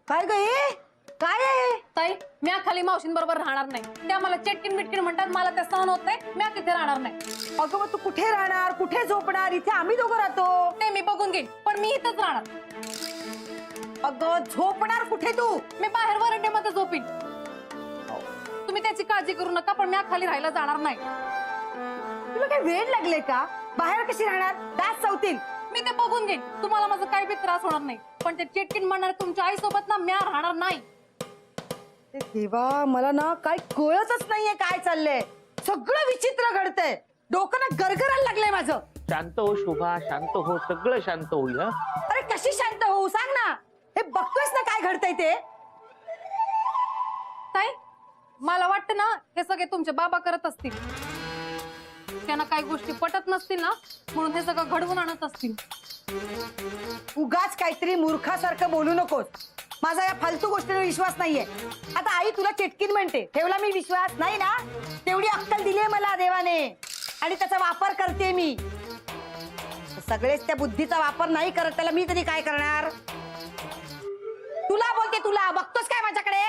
काय ग हे? काय आहे? ताई मी खाली मावशींबरोबर राहणार नाही. त्या मला चटकीन मिटकीन म्हणतात, मला ते सहन होत नाही. मी तिथे राहणार नाही. अगं मग तू कुठे राहणार, कुठे झोपणार? इथे आम्ही दोघं राहतो. ते मी बघून घेईन, पण मी इथंच राहणार. अगं झोपणार कुठे तू? मी बाहेर वरंड्यामध्ये झोपीन. तुम्ही त्याची काळजी करू नका, पण मी खाली राहायला जाणार नाही. तुला काय वेळ लागले का? बाहेर कशी राहणार? डास चावतील. मी ते बघून घेईन. तुम्हाला माझा काही बी त्रास होणार नाही, पण ते चिटकीन म्हणणार तुमच्या आई सोबत ना मी राहणार नाही. ते देवा, मला ना काय कळतच नाहीये काय चाललंय. सगळं विचित्र घडतंय. डोकं ना गरगरायला लागलंय माझं. शांत हो शोभा, शांत हो, सगळं शांत होईल. अरे कशी शांत होऊ सांग ना. हे बघतोयस ना काय घडतंय ते. ताई मला वाटतं ना हे सगळे तुमचे बाबा करत असतील. त्यांना काही गोष्टी पटत नसतील ना, म्हणून हे सगळं घडवून आणत असतील. उगाच काहीतरी मूर्खासारखं बोलू नकोस. माझा या फालतू गोष्टीवर विश्वास नाहीये. आता आई तुला चिटकीन म्हणते, ठेवला मी विश्वास नाही ना. तेवढी अक्कल दिलीये मला देवाने आणि त्याचा वापर करते मी. सगळेच त्या बुद्धीचा वापर नाही करत, त्याला मी तरी काय करणार. तुला बोलते, तुला बघतोस काय माझ्याकडे.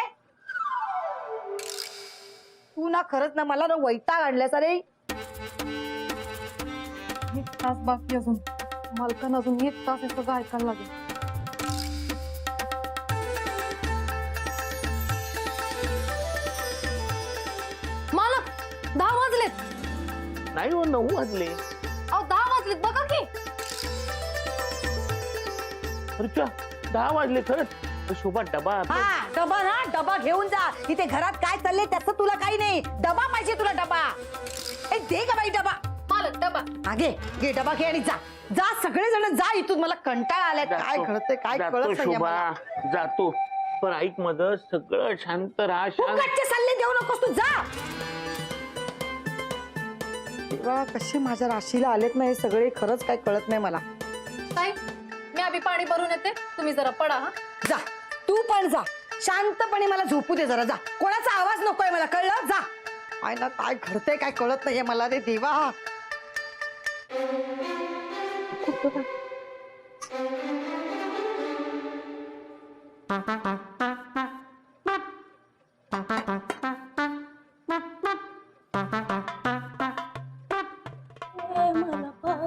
तू ना खरंच ना मला ना वैताग आणल्यास रे. एक तास बाकी अजून. मालकांना अजून एक तास हे सगळं ऐकायला लागेल. मालक 10 वाजलेत. नाही हो, 9 वाजले. अहो 10 वाजलेत बघा की. अच्छा 10 वाजले खरंच. शोभा डबा. हा डबा ना, डबा घेऊन जा. इथे घरात काय चाललंय त्याचं तुला काही नाही. डबा पाहिजे तुला, डबा. ए दे का बाई डबा. मालक डबा. हा घे घे, डबा घे आणि जा. जा सगळेजण जा इथून. मला कंटाळा आलाय. काय घडतंय काय जातो कळत नाहीये शोभा, मला. जातो. पण ऐक माझं, सगळं शांत राहा. शांत. फुकटचे सल्ले देऊ नकोस तू, जा. देवा, कशी माझ्या राशीला आलेत ना हे सगळे. खरंच काय कळत नाही मला. ताई मी आधी पाणी भरून येते, तुम्ही जरा पडा. हा जा तू पण जा. शांतपणे मला झोपू दे जरा. जा. कोणाचा आवाज नकोय मला, कळलं. जा. काय ना काय घडतंय काय कळत नाहीये मला रे देवा.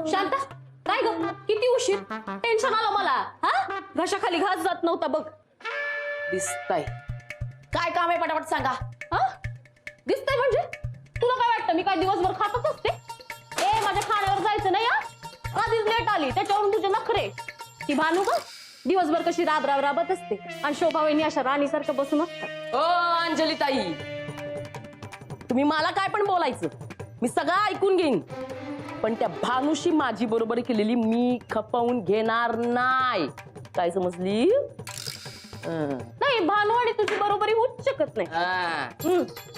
शांत काय ग, किती उशीर. टेन्शन आलं मला. हा घशाखाली घास जात नव्हता बघ. दिसतंय काय काम आहे पटापट सांगा. हा दिसतंय म्हणजे तुला काय वाटतं मी काय दिवसभर खातच असते. ए माझ्या खाण्यावर जायचं नाही. हा आधीच लेट आली त्याच्यावरून तुझे नखरे. ती भानू का दिवसभर कशी राब राब राबत असते आणि शोभा वहिनी अशा राणीसारखं बसून असतात. अंजली ताई तुम्ही मला काय पण बोलायचं, मी सगळं ऐकून घेईन. पण त्या भानुशी माझी बरोबरी केलेली मी खपवून घेणार नाही. काय समजली. नाही भानू आणि तुझी बरोबरी होऊच शकत नाही.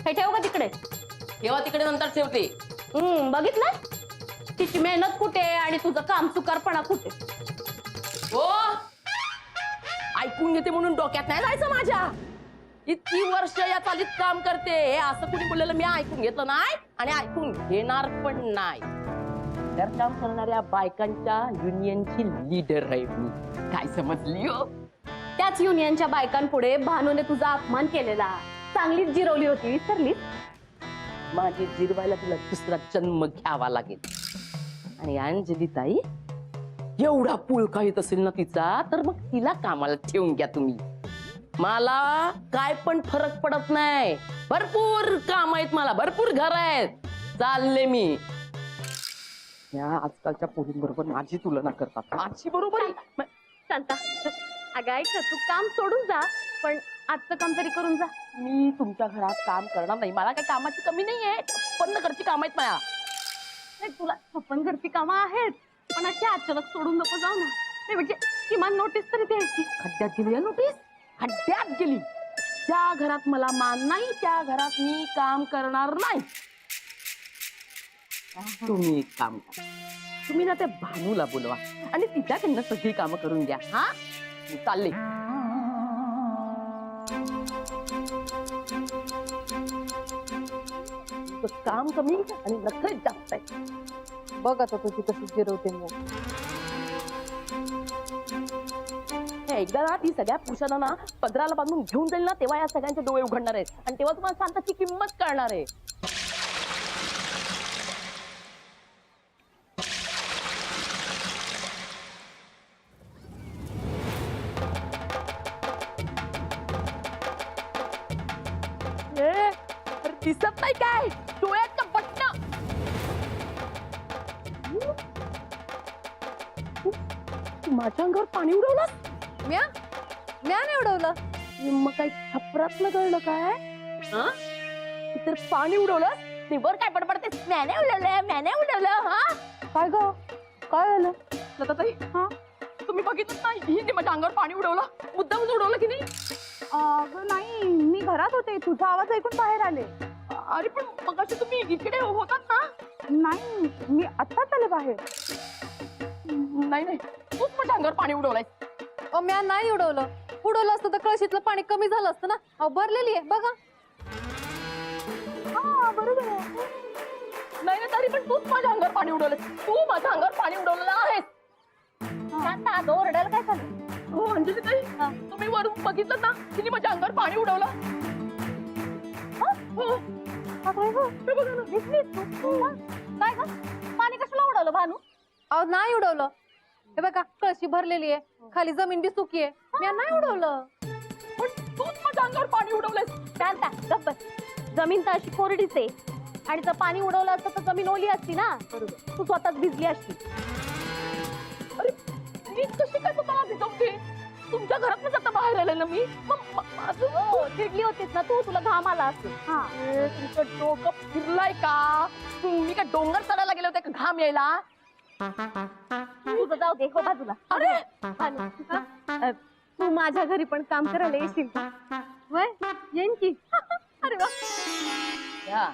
हे ठेव का तिकडे. तेव्हा तिकडे नंतर ठेवते. बघितलं तिची मेहनत कुठे आणि तुझं काम चुकारपणा कुठे. हो ऐकून घेते म्हणून डोक्यात नाही जायचं माझ्या. इतकी वर्ष या चालीत काम करते, हे असं कुणी बोललेलं मी ऐकून घेतलं नाही आणि ऐकून घेणार पण नाही. तर काम करणाऱ्या बायकांच्या युनियनची लीडर आहे मी. काय समजली हो. त्याच युनियनच्या बायकांपुढे भानूने तुझा अपमान केलेला. चांगलीच जिरवली होती, विसरलीस. माझी जिरवायला तुला दुसरा जन्म घ्यावा लागेल. आणि अंजली ताई एवढा पुळका येत असेल ना तिचा, तर मग तिला कामाला ठेवून घ्या तुम्ही. मला काय पण फरक पडत नाही. भरपूर काम आहेत मला, भरपूर घर आहेत. चालले मी. या आजकालच्या पोरींबरोबर माझी तुलना करतात. माझी बरोबर शांता अगं ऐक तू काम सोडून जा, पण आजचं काम तरी करून जा. मी तुमच्या घरात काम करणार नाही. मला काही कामाची कमी नाहीये. पण घरची काम आहेत माझ्या. नाही तुला छप्पन घरची कामं आहेत, पण अशी अचानक सोडून नको जाऊ ना. नाही म्हणजे किमान नोटीस तरी द्यायची. खड्ड्यात गेली या नोटीस, खड्ड्यात गेली. ज्या घरात मला मान नाही त्या घरात मी काम करणार नाही. तुम्ही एक काम करा, तुम्ही ना त्या भानूला बोलवा आणि तिच्याकडनं सगळी कामं करून घ्या. हा मी चालले. काम कमी आणि नखरे जास्त आहे. बघ आता तुझी कशी जिरवते मग. हे एकदा ना ती सगळ्या पुरुषांना ना पदराला बांधून घेऊन जाईल ना, तेव्हा या सगळ्यांचे डोळे उघडणार आहेत आणि तेव्हा तुम्हाला शांताची किंमत कळणार आहे. अरे दिसत नाही काय डोळ्यात बटन. माझ्या अंगावर पाणी उडवलं. म्या नाही उडवलं. मग काही छपरात न कळलं काय? हा तर पाणी उडवलं निवर काय पडपडते. मॅने उडवलं. हा काय ग काय झालं लताताई? हा तुम्ही बघितलं नाही हिने माझ्या अंगावर पाणी उडवलं. मुद्दाम उडवलं की नाही? अगं नाही, मी घरात होते, तुझा आवाज ऐकून बाहेर आले. अरे पण मग असे तुम्ही इकडे होतात ना? नाही, मी आत्ताच आले बाहेर. नाही तूच माझ्या अंगावर पाणी उडवलंय. अहो म्या नाही उडवलं. उडवलं असतं तर कळशीतलं पाणी कमी झालं असतं ना. अहो भरलेली आहे बघा. हा बरोबर आहे. नाही तरी पण तूच माझ्या अंगावर पाणी उडवलं. तू माझ्या अंगावर पाणी उडवलेलं आहेस. ओरडायला काय झालं? हो अंजली ताई, तुम्ही वरून बघितलं ना तिने माझ्या अंगावर पाणी उडवलं. हो हे बघा ना. काय ग, पाणी कशाला उडवलं भानू? अहो नाही उडवलं. हे बघा कळशी भरलेली आहे, खाली जमीन बी सुकी आहे. म्या नाही उडवलं. पण तूच माझ्या अंगावर पाणी उडवलंयस. शांता गप्प. जमीन तर अशी कोरडीच आहे आणि जर पाणी उडवलं असतं तर जमीन ओली असती ना. तू स्वतःच भिजली असती. अरे मी कशी काय तुम्हाला भिजवते? तुमच्या घरात आता बाहेर आले ना मी. चिडली होतीस ना तू, तुला घाम आला असतो. तुमचं डोकं फिरलाय का? तुम्ही काय डोंगर चढायला गेले होते का घाम यायला? तुझं जाऊ दे, हो बाजूला. अरे तू माझ्या घरी पण काम करायला येशील का? वय येईन की. अरे वा. या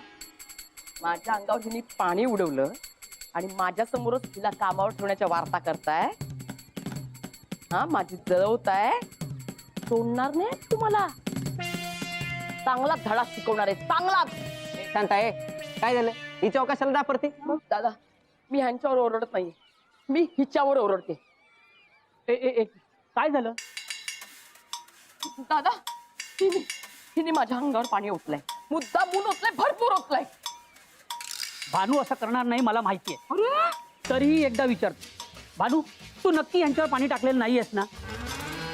माझ्या अंगावर हिने पाणी उडवलं आणि माझ्या समोरच तिला कामावर ठेवण्याच्या वार्ता करताय. हा माझी जळवताय. सोडणार नाही तुम्हाला. चांगला धडा शिकवणार आहे, चांगला. शांत आहे. काय झालं? ही चौकशाला दापरते. दादा मी ह्यांच्यावर ओरडत नाही, मी हिच्यावर ओरडते. काय झालं? दादा हिने माझ्या अंगावर पाणी ओतलंय. मुद्दामून ओतलंय, भरपूर ओतलंय. भानू असं करणार नाही मला माहितीये. तरीही एकदा विचारतो. भानू तू नक्की यांच्यावर पाणी टाकलेलं नाहीयेस ना?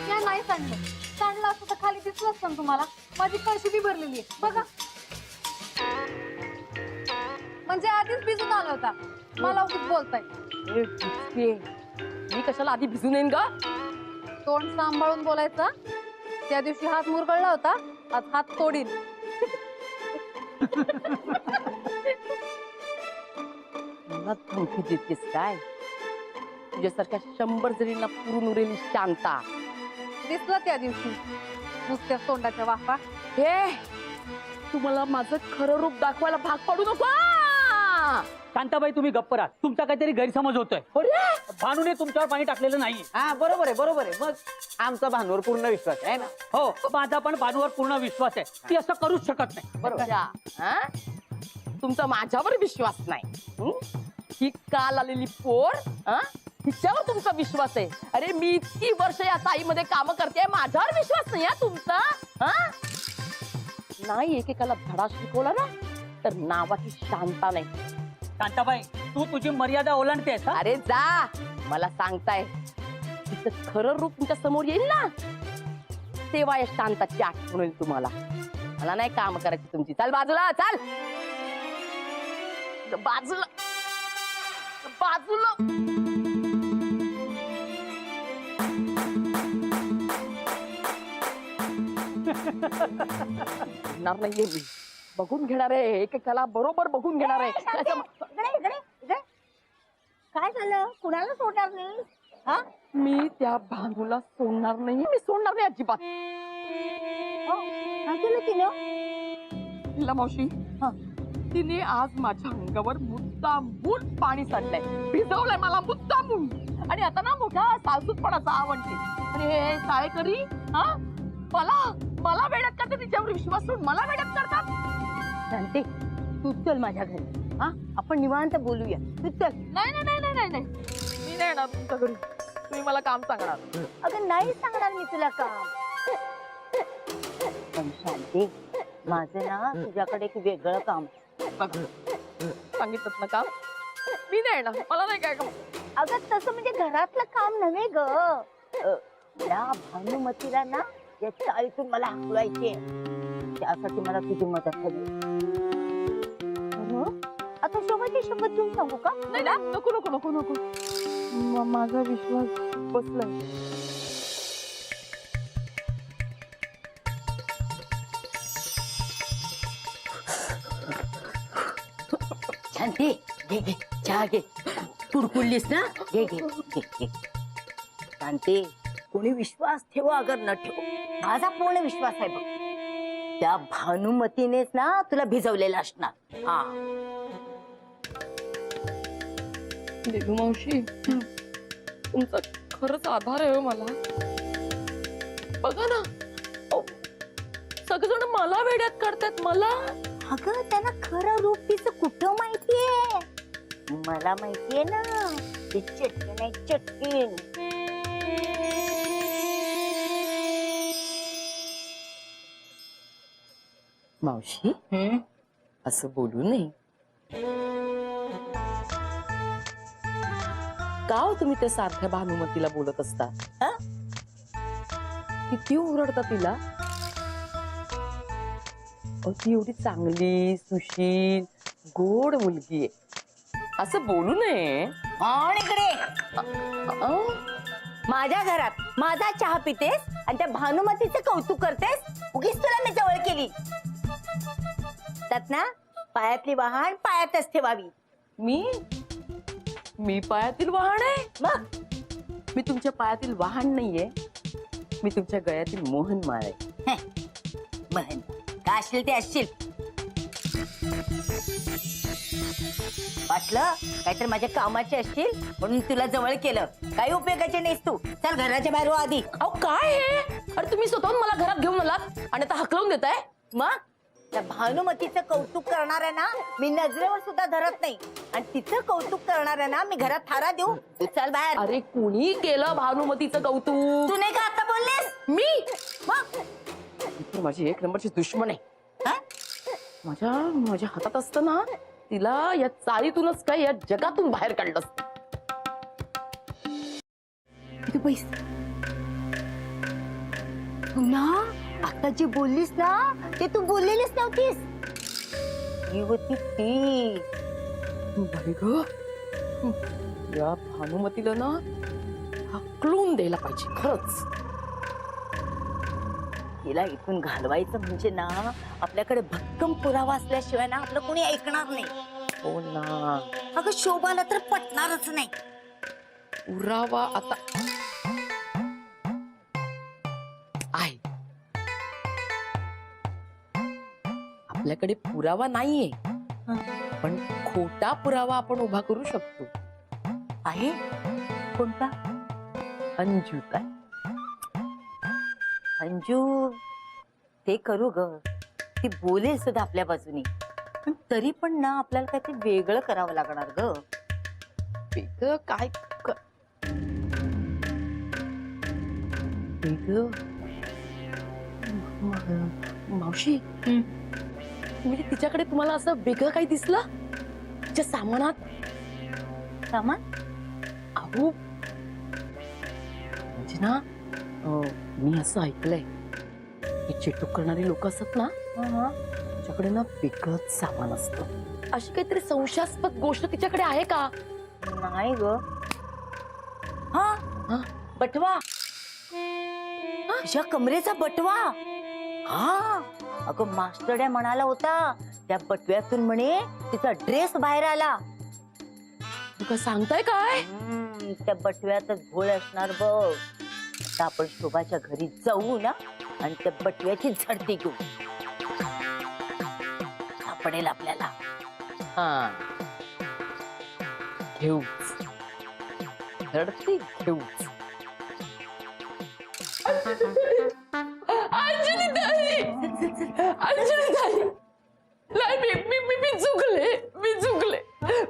म्या नाही सांडलं. सांडलं असतं तर खाली दिसलं असतं ना तुम्हाला. माझी कळशी बी भरलेली आहे बघा. म्हणजे आधीच भिजून आला होता. मला उगीच बोलताय. मी कशाला आधी भिजून येईन ग? तोंड सांभाळून बोलायचं. त्या दिवशी हात मुरगळला होता, आज हात तोडीन. मला धमकी देतेस काय? तुझ्यासारख्या 100 जणींना पुरून उरेली शांता. दिसलं त्या दिवशी नुसत्या तोंडाच्या वाफा. हे तुम्हाला माझं खरं रूप दाखवायला भाग पडू नको. शांताबाई तुम्ही गप्प राहा. तुमचा काहीतरी गैरसमज होतोय. भानूने तुमच्यावर पाणी टाकलेलं नाही. हा बरोबर आहे. मग आमचा भानूवर पूर्ण विश्वास आहे ना. हो माझा पण भानूवर पूर्ण विश्वास आहे. ती असं करूच शकत नाही. बरोबर. तुमचा माझ्यावर विश्वास नाही. ही काल आलेली पोर, हिच्यावर तुमचा विश्वास आहे. अरे मी इतकी वर्ष या ताईमध्ये काम करते, माझ्यावर विश्वास नाही तुमचा? नाही एकेकाला धडा शिकवला ना तर नावाची शांता नाही. शांताबाई तू तुझी मर्यादा ओलांडतेस. अरे जा, मला सांगताय तिचं खरं रूप तुमच्या समोर येईल ना तेव्हा या शांताची आठवण होईल तुम्हाला. मला नाही काम करायची तुमची. चल बाजूला, चल बाजूला बाजूला. नाहीये मी. बघून घेणार आहे एकेकाला, बरोबर बघून घेणार आहे. काय झालं? कुणाला सोडणार नाही? हा मी त्या भानूला सोडणार नाही. मी सोडणार नाही अजिबात. काय केलं तिनं? तिला मावशी, तिने आज माझ्या अंगावर मुद्दामून पाणी सांडलंय, भिजवलंय मला मुद्दामून. आणि आता ना मोठा सालसूतपणाचा आवडते. आणि हे साळेकरी मला वेड्यात करतात. तिच्यावर विश्वास ठेवून मला वेड्यात करतात. शांती तू चल माझ्या घरी. आपण निवांत बोलूया. तू चल. नाही मी नाही येणार तुमच्या घरी. तुम्ही मला काम सांगणार. अगं नाही सांगणार मी तुला काम. पण शांती, माझं ना तुझ्याकडे एक वेगळं काम. सांगितलं ना काम. मी नाही ना, मला नाही काय काम. अगं तसं म्हणजे घरातलं काम नव्हे ग. या भानुमतीला ना या चाळीतून मला हाकलवायची. त्यासाठी मला तुझी मदत हवी. आता शोभाची शपथ घेऊन सांगू का? नाही ना, नको नको नको नको. माझा विश्वास बसलाय. शांती, घे घे चहा घे. कुडकुडलीस ना, घे घे घे घे. शांती, कोणी विश्वास ठेवा अगर न ठेव, माझा पूर्ण विश्वास आहे बघ. त्या भानुमतीनेच ना तुला भिजवलेलं असणार. हा देवू मावशी, तुमचा खरंच आधार आहे हो मला. बघा ना, सगळेजण मला वेड्यात काढतात. मला अगं त्यांना खरं रूप तिचं कुठं माहितीये? मला माहितीये ना, ती चटकीन आहे चटकीन. मावशी, असं बोलू नये. का हो तुम्ही त्या सारख्या भानुमतीला बोलत असता? हा? किती ओरडता तिला? ती एवढी चांगली, सुशील, गोड मुलगी आहे. असं बोलू नये. आणि इकडे माझ्या घरात माझा चहा पितेस आणि त्या भानुमतीचं कौतुक करतेस. उगीच तुला मी जवळ केली. त्यात ना पायातली वाहन पायातच ठेवावी. मी पायातील वाहन आहे? मग मी तुमच्या पायातील वाहन नाहीये, मी तुमच्या गळ्यातील मोहनमाळ आहे. महन का असशील ते असशील. वाटलं काहीतरी माझ्या कामाचे असशील म्हणून तुला जवळ केलं. काही उपयोगाचे नाहीस तू. चल घराच्या बाहेर हो आधी. अहो काय हे? अरे तुम्ही स्वतःहून मला घरात घेऊन आलात आणि आता हकलवून देताय. मग त्या भानुमतीचं कौतुक करणार ना मी नजरेवर सुद्धा धरत नाही. आणि तिचं कौतुक करणार ना मी घरात थारा देऊ. तू चल बाहेर. अरे कुणी केलं भानुमतीचं कौतुक? तू नाही का आता बोललीस? मी? मग ती तर माझी एक नंबरची दुश्मन आहे. हा? माझ्या हातात असतं ना, तिला या चाळीतूनच काय या जगातून बाहेर काढलं असतं. तू पैस ना आता जे बोललीस ना ते तू बोललेलीच नव्हतीस. ही होती ती. बाई ग, या भानुमतीला ना हकलून द्यायला पाहिजे खरंच. तिला इथून घालवायचं म्हणजे ना आपल्याकडे भक्कम पुरावा असल्याशिवाय ना आपलं कोणी ऐकणार नाही. हो ना. अगं शोभाला तर पटणारच नाही. पुरावा आता आहे. आपल्याकडे पुरावा नाहीये, पण खोटा पुरावा आपण उभा करू शकतो. आहे कोणता? अंजूता. अंजू ते करू ग. ती बोलेल सुद्धा आपल्या बाजूनी. पण तरी पण ना आपल्याला काहीतरी वेगळं करावं लागणार ग. वेगळं काय वेगळं? मावशी, म्हणजे तिच्याकडे तुम्हाला असं वेगळं काही दिसलं तिच्या सामानात? सामान? अहो म्हणजे ना, मी असं ऐकलंय की चेटूक करणारी लोक असतात ना, तिच्याकडे ना वेगळंच सामान असतं. अशी काहीतरी संशयास्पद गोष्ट तिच्याकडे आहे का? नाही ग. हा बटवा. तुझ्या कमरेचा बटवा. हा अगं मास्टरड्या म्हणाला होता त्या बटव्यातून म्हणे तिचा ड्रेस बाहेर आला. तू काय सांगताय काय? त्या बटव्यातच भोळ असणार बघ. आता आपण शोभाच्या घरी जाऊ ना आणि त्या बटव्याची झडती घेऊ. सापडेल आपल्याला. हा घेऊच, झडती घेऊच. अंजली ताई, अंजली ताई, नाही मी चुकले.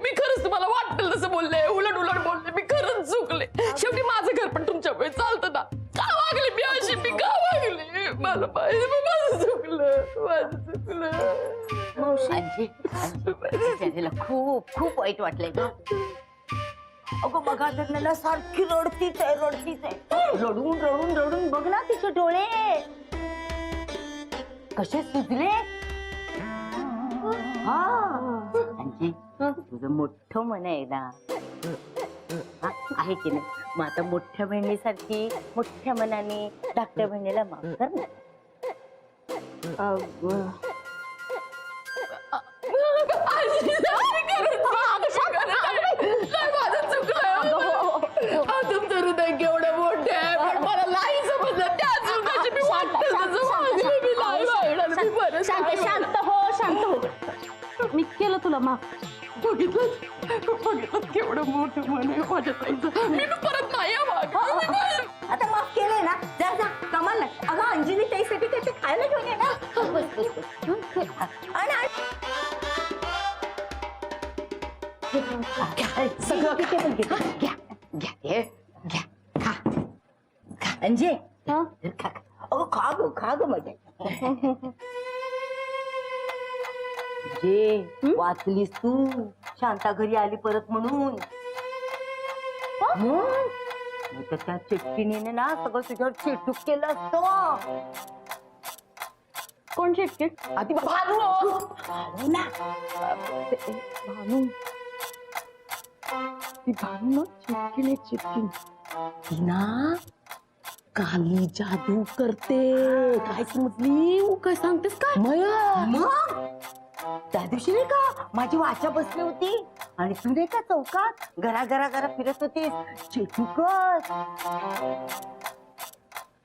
मी खरंच तुम्हाला वाटेल तसं बोलले, उलट बोलले. मी खरंच चुकले. शेवटी माझं घर पण वाईट वाटलंय ग. अगं बघा तर मला सारखी रडतीच आहे रडून रडून रडून बघ ना तिचे डोळे कसे सुजले. हा म्हणजे तुझं मोठं मन आहे ना, हा, आहे की नाही. मग आता मोठ्या बहिणीसारखी मोठ्या मनाने धाकट्या बहिणीला माफ कर ना. तुमचं हृदय केवढं मोठं आहे, पण मला नाही समजलं. त्याच हृदयाची मी वाट शांत हो. मी केलं तुला माफ. बघितलं केवढं मोठं मन आहे माझ्या ताईचं. मी परत नाही आता माफ केलंय ना, जा जा कमाल नाही. अगं अंजली त्यासाठी त्याचे खायला घेऊन ये ना. सगळं घ्या खा अंजे. अगं खा ग मजा. जे वाचलीस तू शांता घरी आली परत म्हणून. मग तर त्या चिटकीने ना सगळं तुझ्यावर चिटूक केलं असतं. कोण चिटकीट? आधी भानू ना भानू ती भानू ना चिटकीने ती ना काली जादू करते. काय समजली? काय सांगतेस काय? मग त्या दिवशी नाही का माझी वाचा बसली होती आणि तू नाही का चौकात घरा फिरत होतीस चिटूकच.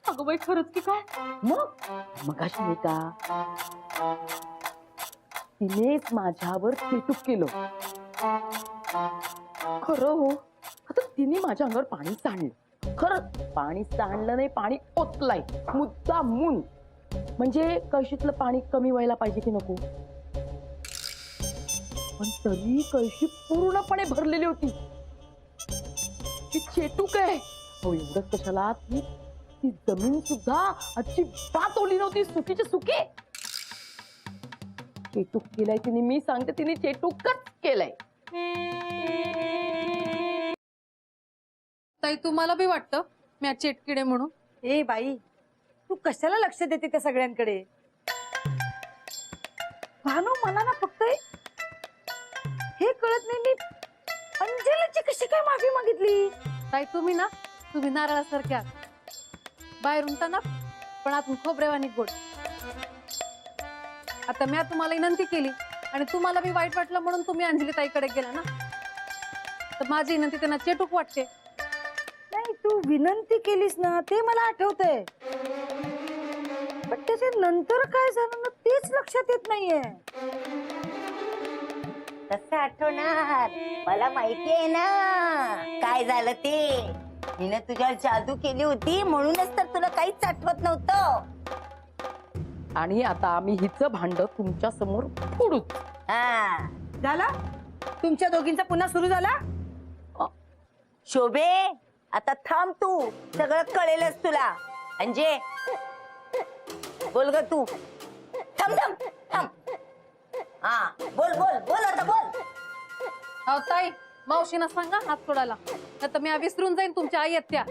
अगं बाई खरंच की काय? मग अशी नाही का तिनेच माझ्यावर चिटूक केलं. खरं हो. आता तिने माझ्या अंगावर पाणी सांडलं. खरं पाणी सांडलं नाही, पाणी ओतलाय मुद्दामून. म्हणजे कळशीतलं पाणी कमी व्हायला पाहिजे की नको, पण तरी कळशी पूर्णपणे भरलेली होती. ती चेटूक आहे. हो एवढंच कशाला, ती जमीन सुद्धा अजिबात ओली नव्हती, सुकीची सुकी. चेटूक केलाय तिने. मी सांगते तिने चेटूकच केलंय. ताई तुम्हाला बी वाटतं मी आज चेटकिडे म्हणून? ए बाई तू कशाला लक्ष देते त्या सगळ्यांकडे. भानू मला ना फक्त हे कळत नाही, मी अंजलीची कशी काय माफी मागितली. ताई तुम्ही नारळासारख्या बाहेरून टणक पण आतून खोबरेवानी गोड. आता मी तुम्हाला विनंती केली आणि तुम्हाला बी वाईट वाटलं म्हणून तुम्ही अंजली ताईकडे गेला ना, तर माझी विनंती त्यांना चेटूक वाटते. नाही तू विनंती केलीस ना ते मला आठवतंय, पण त्याच्या नंतर काय झालं ना तेच लक्षात येत नाहीये. कसं आठवणार, मला माहितीये ना काय झालं ते. हिने तुझ्यावर जादू केली होती म्हणूनच तर तुला काहीच आठवत नव्हतं. आणि आता आम्ही हिचं भांड तुमच्या समोर फोडू. हा झाला तुमच्या दोघींचा पुन्हा सुरू झाला. शोभे आता थांब, तू सगळं कळेलच तुला. म्हणजे बोल ग तू. थांब थांब थांब. हा बोल बोल बोल आता बोल. अहो ताई मावशीना सांगा हात सोडायला, नाही तर मी विसरून जाईन तुमच्या आई आहेत त्या.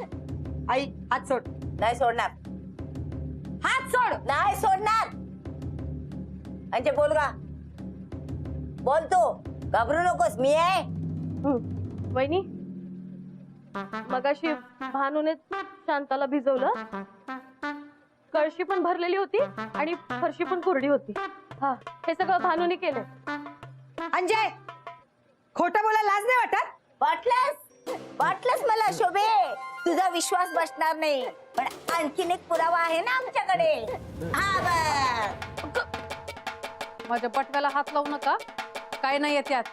आई हात सोड. नाही सोडणार. हात सोड. नाही सोडणार. म्हणजे बोल गा, बोल तू, घाबरू नकोस, मी आहे. वहिनी मगाशी भानूने शांताला भिजवलं. कळशी पण भरलेली होती आणि फरशी पण कोरडी होती. हा हे सगळं भानूने केलं. अंजय खोटं बोलायला लाज नाही वाटत? वाटलंच मला शोभे, तुझा विश्वास बसणार नाही, पण आणखीन एक पुरावा आहे ना आमच्याकडे. हा बघ. माझ्या पटव्याला हात लावू नका, काय नाही त्यात.